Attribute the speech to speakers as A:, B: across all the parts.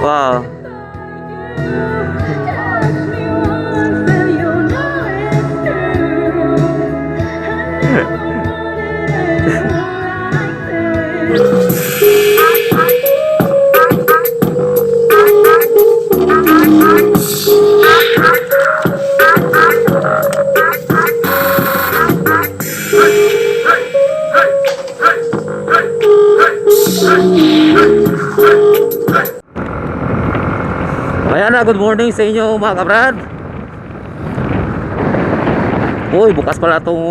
A: Wow. Ayan na, good morning sa inyo mga kabrad. Uy, bukas pala tong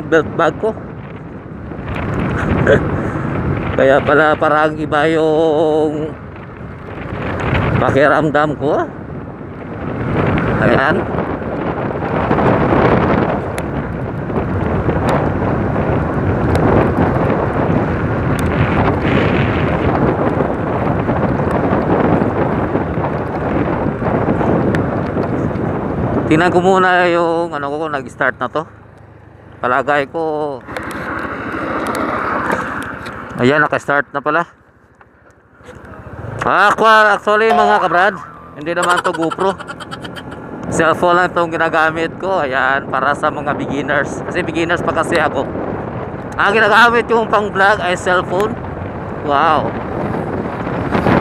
A: belt bag ko. Kaya pala parang iba yung pakiramdam ko. Ayan. Tingnan ko muna yung ano ko, nag-start na to. Palagay ko. Ayan, naka-start na pala. Actually mga kabrad, hindi naman to GoPro. Cellphone lang itong ginagamit ko. Ayan, para sa mga beginners. Kasi beginners pa kasi ako. Ang ginagamit yung pang vlog ay cellphone. Wow.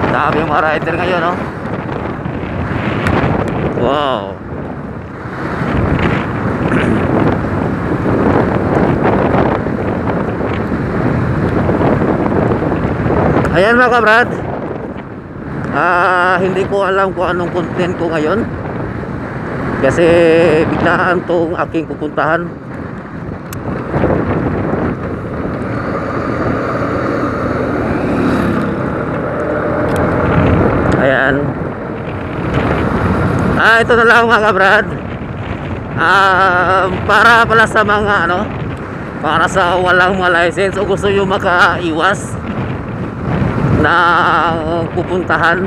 A: Dami yung mga rider ngayon, no? Wow. Ayan mga kabrad, hindi ko alam kung anong content ko ngayon kasi biglaan tong aking pupuntahan. Ayan. Ito na lang mga kabrad, para pala sa mga ano, para sa walang mga license o gusto nyo makaiwas na pupuntahan,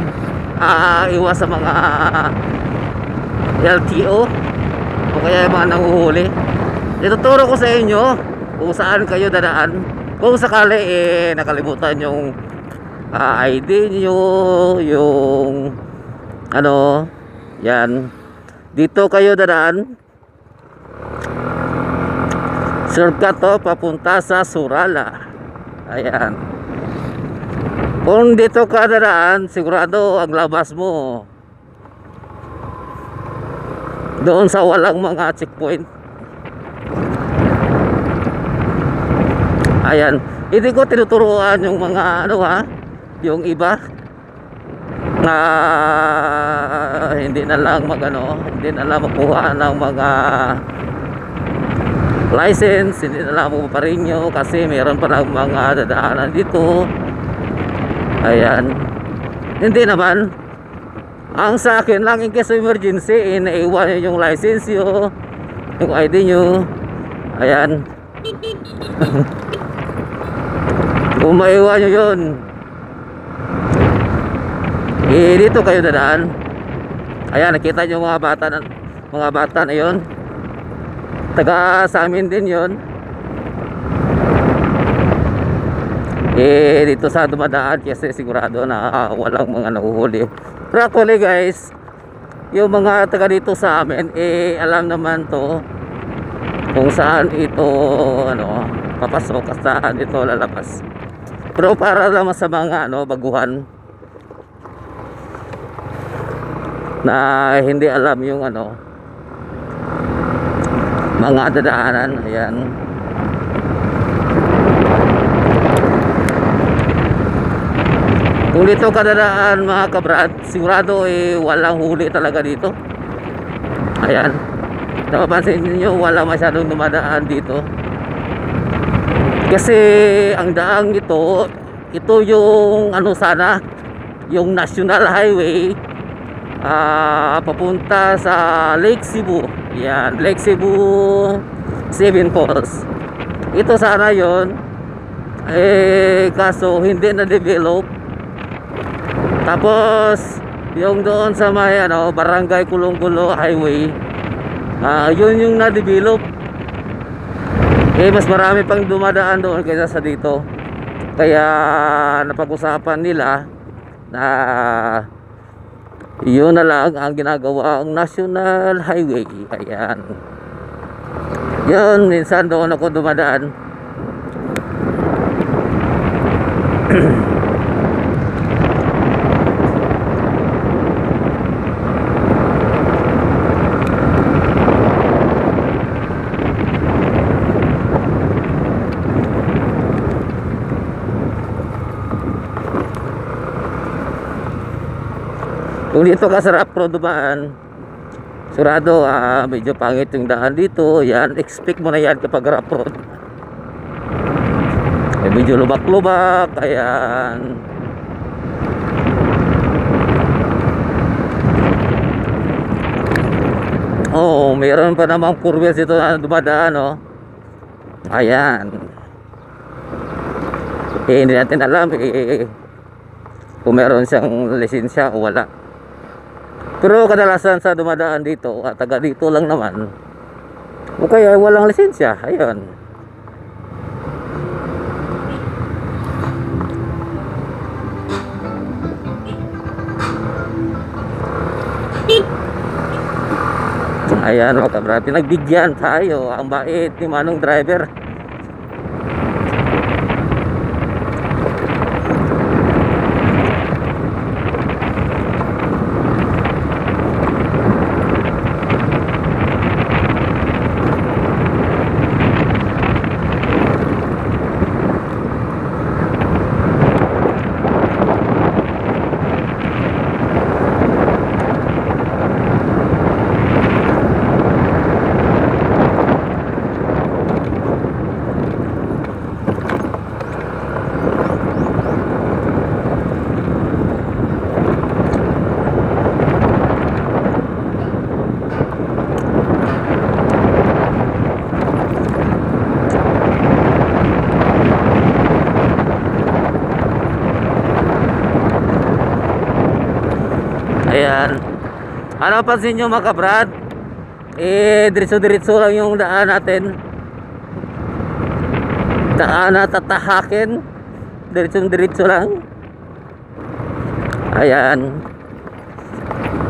A: iwas sa mga LTO o kaya yung mga nanguhuli. Ituturo ko sa inyo kung saan kayo dadaan kung sakali nakalimutan yung ID nyo, yung ano, yan, dito kayo dadaan. Shortcut to papunta sa Surala. Ayan. Kung dito ka dadaan, sigurado ang labas mo doon sa walang mga checkpoint. Ayan, hindi ko tinuturuan yung mga ano yung iba na hindi na lang hindi na lang makuha ng mga license, hindi na lang mapaparinyo kasi meron pa lang mga dadaanan dito. Ayan. Hindi naman. Ang sa akin lang, in case of emergency, naiwan nyo yung license nyo, yung ID nyo. Ayan. Kung maiwan nyo yun, dito kayo dadaan. Ayan, nakita nyo mga bata na yun. Taga sa amin din yun. Dito sa dumadaan kasi sigurado na walang mga nahuhuli. Pero actually guys, yung mga taga dito sa amin alam naman to kung saan ito papasok, saan ito lalabas. Pero para naman sa mga baguhan na hindi alam yung mga dadaanan. Ayan. Kung dito ka dadaan mga kabrad, sigurado walang huli talaga dito. Ayan. Napapansin niyo wala masyadong dumadaan dito. Kasi ang daang ito yung sana, yung National Highway papunta sa Lake Cebu. Yan, Lake Cebu Seven Falls. Ito sana yon, kaso hindi na develop. Tapos yung doon sa may Barangay Kulong-Kulo Highway, yun yung na-develop. Mas marami pang dumadaan doon kaysa sa dito. Kaya napag-usapan nila na yun na lang ang ginagawa ang National Highway. Ayan. Yun, minsan doon ako dumadaan. Kung dito ka sa rough road dumaan, surado medyo pangit yung daan dito. Yan, expect mo na yan kapag rough road. Medyo lubak-lubak. Ayan. Oh, mayroon pa namang four wheels dito na dumadaan, oh. Ayan. Hindi natin alam kung meron siyang lisensya o wala. Pero kadalasan sa dumadaan dito, taga dito lang naman, o kaya walang lisensya. Ayun. Ayan mga kabrad, pinagbigyan tayo. Ang bait ni Manong driver. Ayan. Ano pansin nyo mga kabrad? Diretso-diretso lang yung daan natin. Daan na tatahakin. Diretso-diretso lang. Ayan.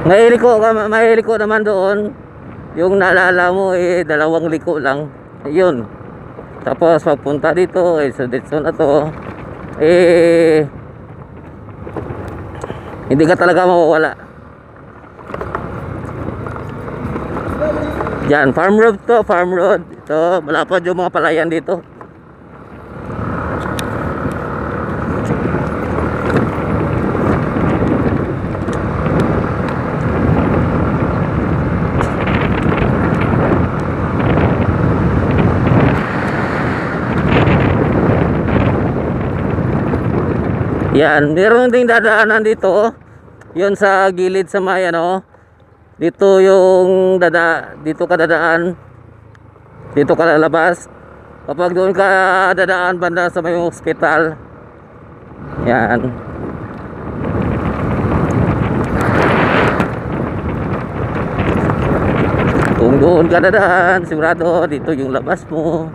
A: May liko naman doon. Yung naalala mo dalawang liko lang. Ayun. Tapos pagpunta dito, diretso na to. Hindi ka talaga mawawala. Yan, farm road to, farm road. Ito, malapad yung mga palayan dito. Yan, meron ding dadaanan dito. Yun sa gilid sa may dito yung dito ka dadaan, dito ka lalabas. Kapag doon ka dadaan banda sa may hospital, yan. Kung doon ka dadaan, sigurado dito yung labas mo.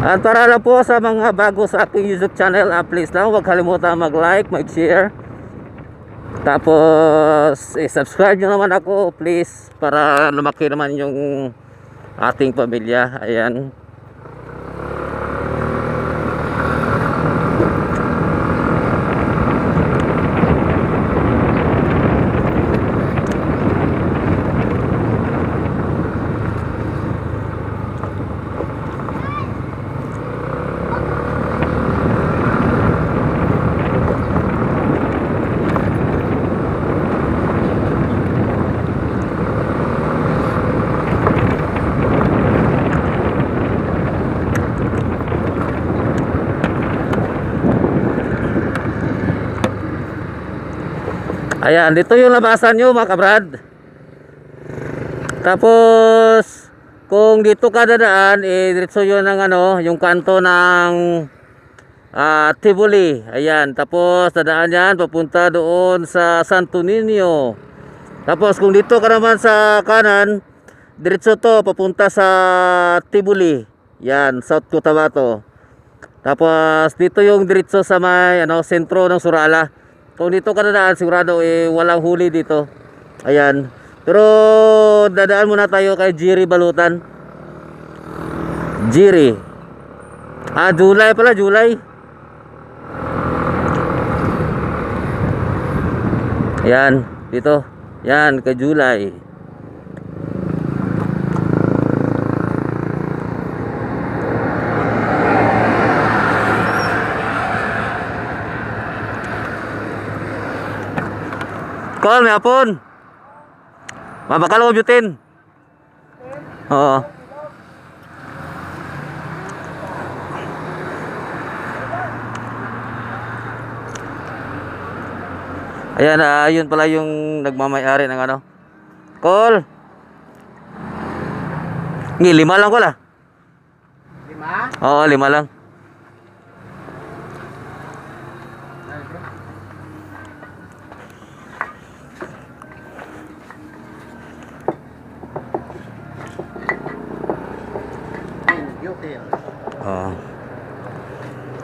A: At para lang po sa mga bago sa aking YouTube channel, please lang huwag kalimutan mag-like, mag-share. Tapos subscribe nyo naman ako please, para lumaki naman yung ating pamilya. Ayan. Ayan, dito yung labasan nyo mga kabrad. Tapos kung dito ka dadaan, diretso yun ng yung kanto ng Tivoli. Ayan, tapos dadaan yan papunta doon sa Santo Niño. Tapos kung dito ka naman sa kanan, diretso to papunta sa Tivoli. Yan, South Cotabato. Tapos dito yung diretso sa may sentro ng Surala. Kung dito ka dadaan, sigurado walang huli dito. Ayan. Pero dadaan muna tayo kay Jiri Balutan. Jiri. July pala, July. Ayan, dito. Yan, kay July. Call, may hapon. Mabakal ko butin. Oo. Ayan, yun pala yung nagmamay-ari ng Call. Hindi, 5 lang ko la.
B: 5?
A: Oo, 5 lang.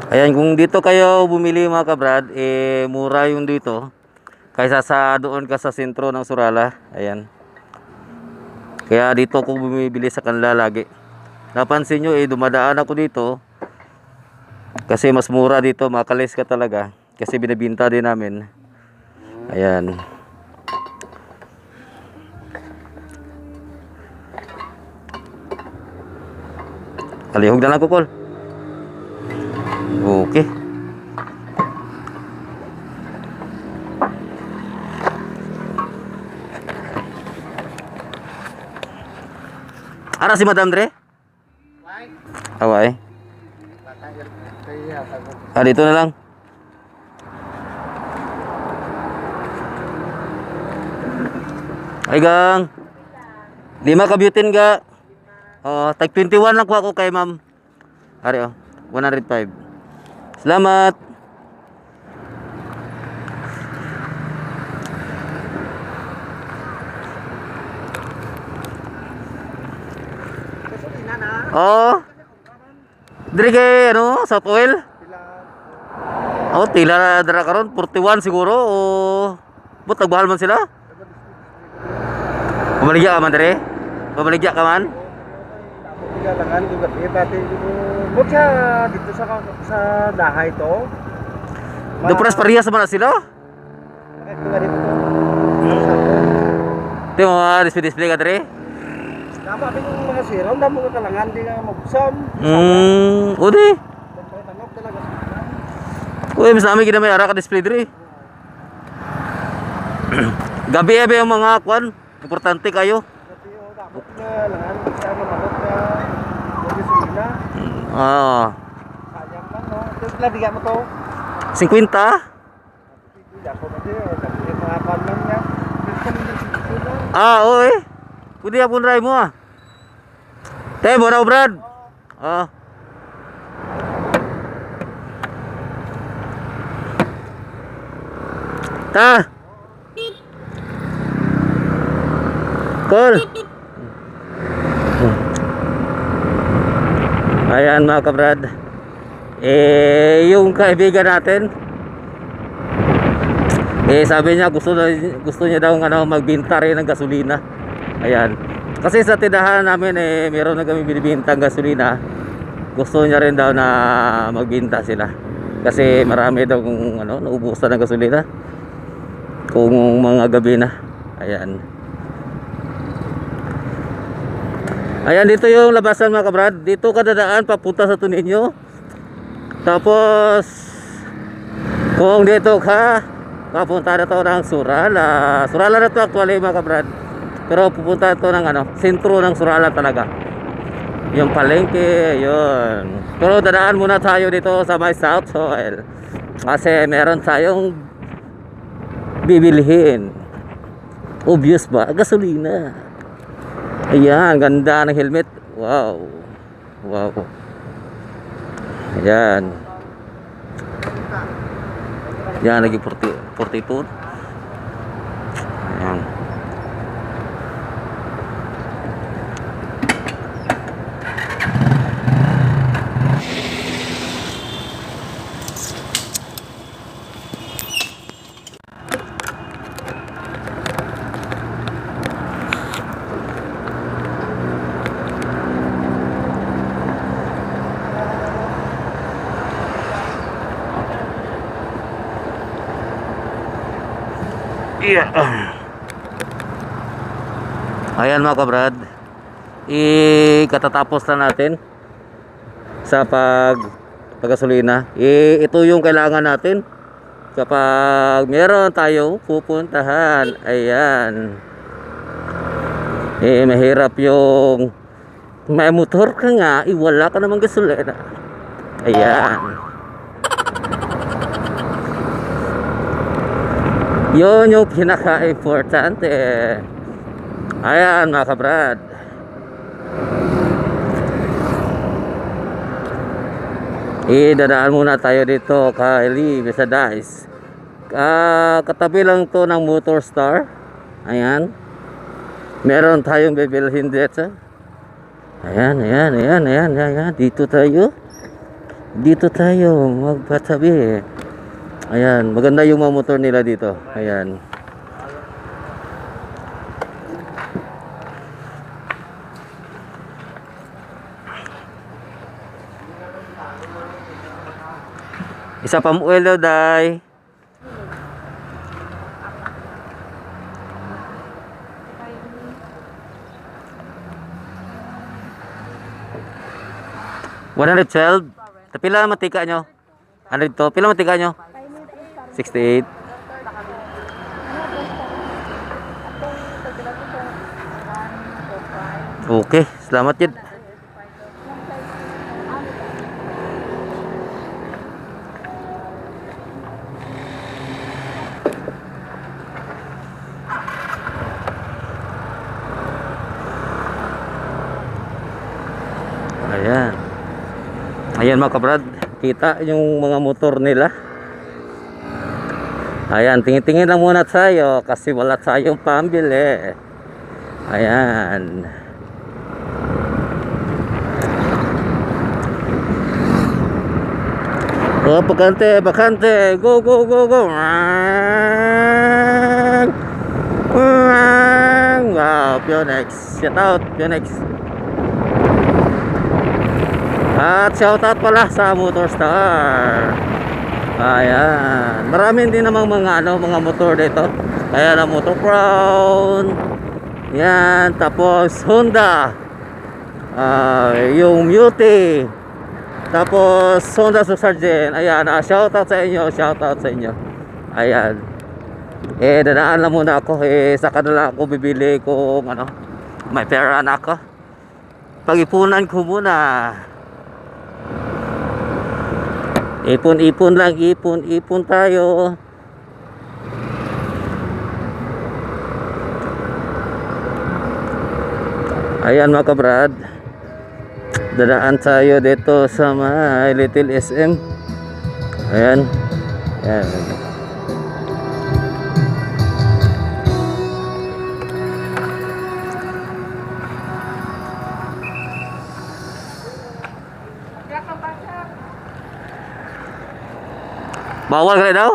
A: Ayan, kung dito kayo bumili mga kabrad, mura yung dito kaysa sa doon ka sa sentro ng Surala. Ayan. Kaya dito ako bumibili sa kanila lagi. Napansin nyo, dumadaan ako dito kasi mas mura dito, makalis ka talaga kasi binibinta din namin. Ayan. Alihog na lang ko, Col. Okay. Ara si Madam Dre? Away. Dito na lang. Ay gang. 5 ka butin ga. Tag 21 lang ko ako kay ma'am. Ari 105. Salamat. Diri kay South Oil? Tila dara karon 41 siguro o but nagbahal man sila? Pamaligya ka man diri? Pamaligya ka man?
B: Kailangan juga dati butya dito sa dahay to.
A: Dupras parehas man na sila?
B: Dito.
A: Timo display ka diri?
B: Tama yung mga siraw na mga kalangan di nga magbusam.
A: Udi.
B: Tanong talaga.
A: Uy, mas namin ginamay ara ka display diri. Gabi yung mga kwan, importante kayo.
B: Dapat na langan sa manok na gasolina. Sayang lang no. Ito bigyan mo to.
A: 50?
B: Ako kasi mga kwan lang niya.
A: Oy. Pwede apon ray mo Te, bora Brad. Ta. Call. Ayan mga kabrad. Yung kaibigan natin, sabi niya gusto niya daw magbenta rin ng gasolina. Ayan. Kasi sa tindahan namin meron na kami binibintang gasolina. Gusto niya rin daw na magbenta sila. Kasi marami daw kung naubusan ng gasolina. Kung mga gabi na. Ayan. Ayan, dito yung labasan mga kabrad. Dito ka dadaan papunta sa Tuninyo. Tapos kung dito ka papunta na to ng Surala. Surala na to actually mga kabrad. Pero pupunta ito ng sentro ng Surala talaga. Yung palengke, yun. Pero dadaan muna tayo dito sa may South Oil. Kasi meron tayong bibilhin. Obvious ba? Gasolina. Ayan, ganda ng helmet. Wow. Wow. Ayan. Yan, naging 40, 42. Ayan. Yeah. Ayan mga kabrad, katatapos na natin sa paggasolina. Ito yung kailangan natin kapag meron tayong pupuntahan. Ayan, mahirap yung may motor ka nga, wala ka namang gasolina. Ayan, yun yung pinaka-importante. Ayan mga kabrad, dadaan muna tayo dito kay Lee Besadice. Katabi lang to ng Motor Star. Ayan, meron tayong bibilhin dito. Ayan. Dito tayo magpatabi. Ayan, maganda yung mga motor nila dito. Ayan. Isa pang oil daw, day. $112. Pila matika nyo? Ano dito? Pila matika nyo? 68. Okay, salamat yun. Ayan. Ayan mga kabrad, kita yung mga motor nila. Ayan, tingin-tingin lang muna tayo kasi wala tayong pambili. Ayan. Oh, bakante. Go. Wow, Pionex. Shout out, Pionex. At shout out pala sa Motor Star. Ayan, marami din namang mga motor dito. Ayan, ang Motor Crown. Yan, tapos Honda. Yung Muti. Tapos Honda Susurgent. Ayan, shout out sa inyo. Ayan. Dadaan lang muna ako. Saka na lang ako bibili kung may pera na ako. Pag-ipunan ko muna. Ipon lang, ipon tayo. Ayan mga kabrad, dadaan tayo dito sa may Little SM. Ayan. Bawal ka daw?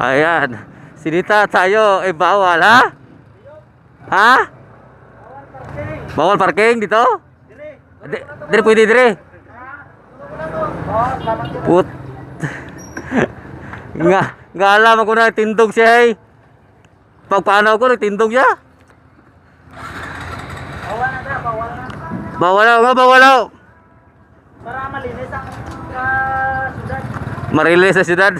A: Ayan, sinita tayo, bawal ha? Ha? Bawal parking dito? Dire pwede dire. Put. Nga alam ako na tindog siya eh. Pagpaano ako nagtindog siya. Bawal na.
B: Para malinis ang syudad.
A: Marilis sa syudad.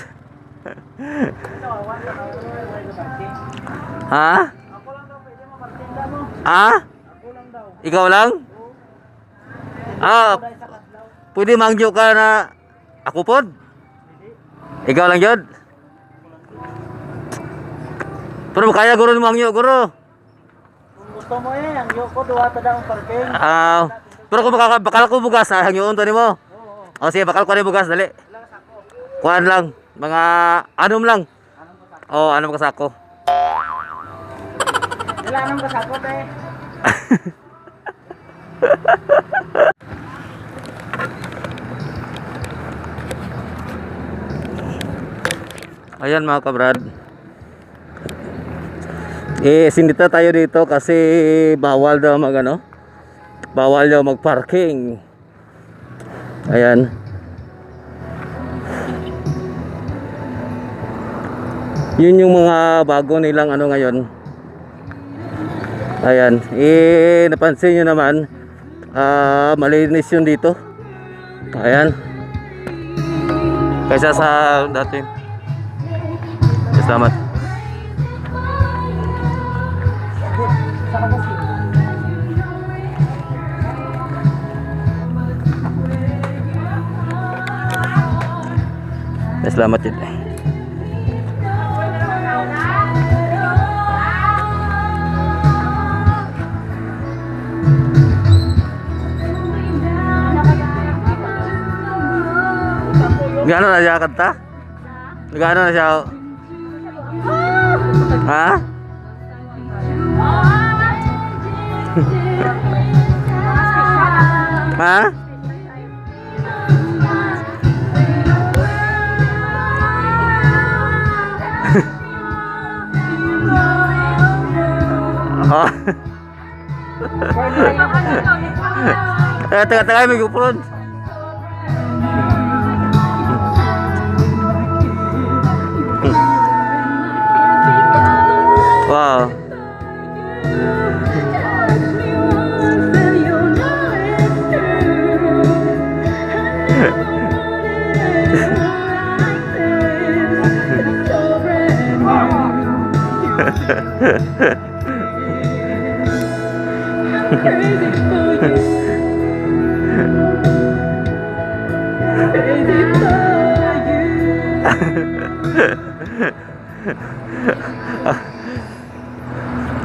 A: Ha?
B: Ako lang daw pwede mamartinda mo.
A: Ha?
B: Ako lang daw.
A: Ikaw lang? Pwede mangyo ka na ako pod? Ikaw lang yun? Pero kaya guro mo hangyo guro.
B: Kung gusto mo ang yoko duwa ta daw ang parking.
A: Pero kung bakal ko bugas hangyo unto nimo.
B: Oo.
A: O sige, bakal ko ni bugas dali. Kuan lang, mga anom lang. Oh, anom ka sako.
B: Wala nang kasakot eh.
A: Ayan mga kabrad. Sindita tayo dito kasi bawal daw bawal daw mag-parking. Ayan. Yun yung mga bago nilang ngayon. Ayan. Napansin nyo naman, malinis yun dito. Ayan. Kaysa sa dati. Salamat. Salamat yun. Gano'n na siya kanta? Gano'n na siya? Ha? Ha? Oh. Tengah-tengah may gupron. Wow.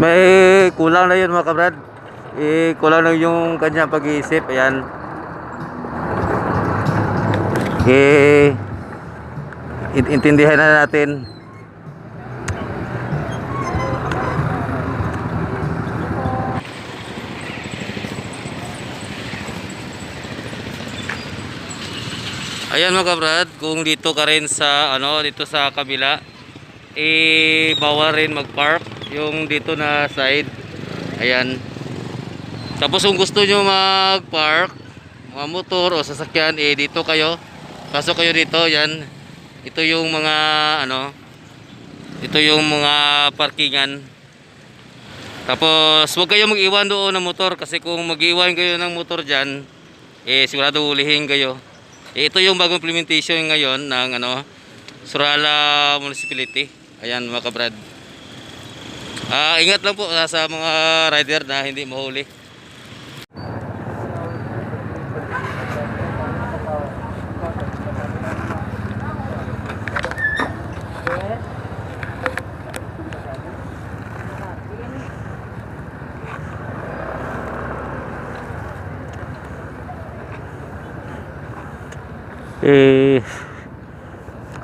A: May kulang na yun mga kabrad. Kulang na yung kanyang pag-iisip. Ayan. Intindihan na natin. Ayan mga kabrad, kung dito ka rin sa dito sa kabila, bawal rin mag-park yung dito na side. Ayan. Tapos kung gusto nyo mag-park mga motor o sasakyan, dito kayo. Pasok kayo dito, yan. Ito yung mga ito yung mga parkingan. Tapos huwag kayo mag-iwan doon ng motor kasi kung mag-iwan kayo ng motor diyan, sigurado ulihin kayo. Ito yung bagong implementation ngayon ng Surala Municipality. Ayan mga kabrad. Ingat lang po sa mga rider na hindi mahuli.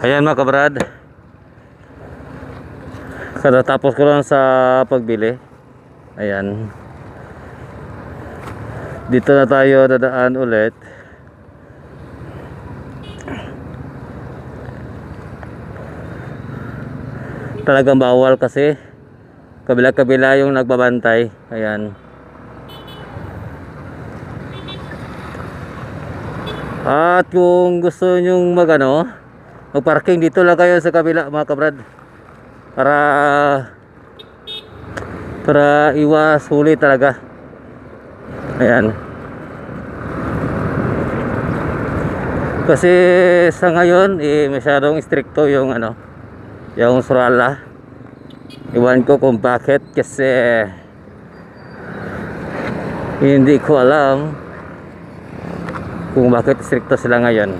A: Ayan mga kabrad, katatapos ko lang sa pagbili. Ayan, dito na tayo dadaan ulit. Talagang bawal kasi kabila-kabila yung nagbabantay. Ayan. At kung gusto nyong mag-parking, dito lang kayo sa kabila mga kabrad. Para iwas huli talaga. Ayan. Kasi sa ngayon, masyadong stricto yung yung Surala. Iwan ko kung bakit kasi hindi ko alam kung bakit stricto sila ngayon.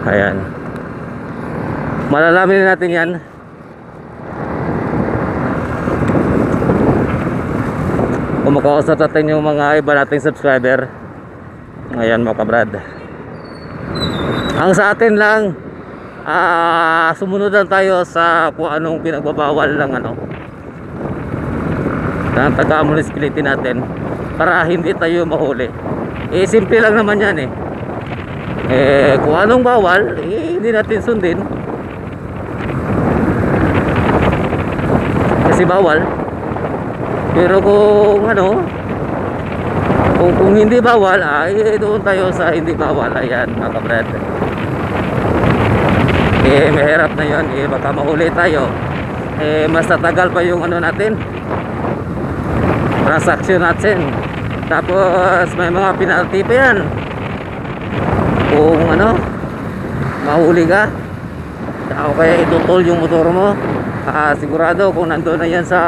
A: Ayan. Malalaman natin yan makausap natin yung mga iba nating subscriber. Ngayon mga kabrad, ang sa atin lang, sumunod lang tayo sa kung anong pinagbabawal ng ng taga-municipality natin para hindi tayo mahuli. Simple lang naman yan kung anong bawal, hindi natin sundin kasi bawal. Pero kung hindi bawal, doon tayo sa hindi bawal. Ayan mga kabrad, mahirap na yun, baka mahuli tayo, mas tatagal pa yung natin, transaction natin. Tapos may mga penalty pa yan kung mahuli ka, o kaya itutol yung motor mo. Sigurado kung nandun na yan sa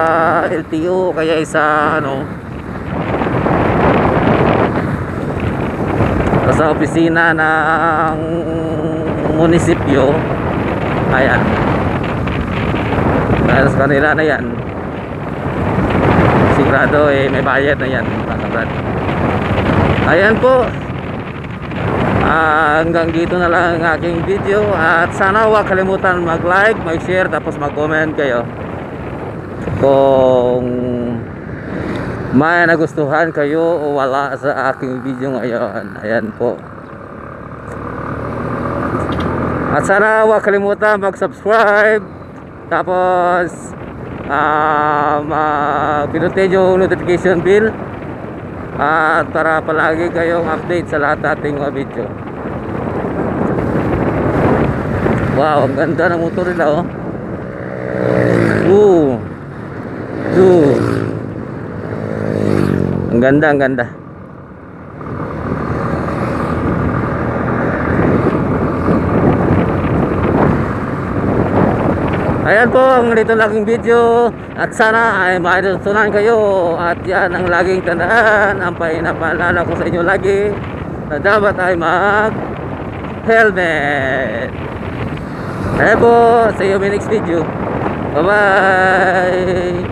A: LTO, kaya sa sa opisina ng munisipyo, ayan, sa kanila na yan, sigurado may bayad na yan mga kabrad. Ayan po, hanggang dito na lang ang aking video, at sana huwag kalimutan mag-like, mag-share, tapos mag-comment kayo kung may nagustuhan kayo o wala sa aking video ngayon. Ayan po, at sana huwag kalimutan mag-subscribe, tapos pinutin yung notification bell, at para palagi kayong update sa lahat nating mga video. Wow, ang ganda ng motor nila ang ganda, ang ganda. Ayan po, ang dito laging video, at sana ay matutunan kayo, at yan ang laging tandaan, ang pinapaalala ko sa inyo lagi, na dapat ay mag helmet. Ayan po, see you in my next video. Bye bye.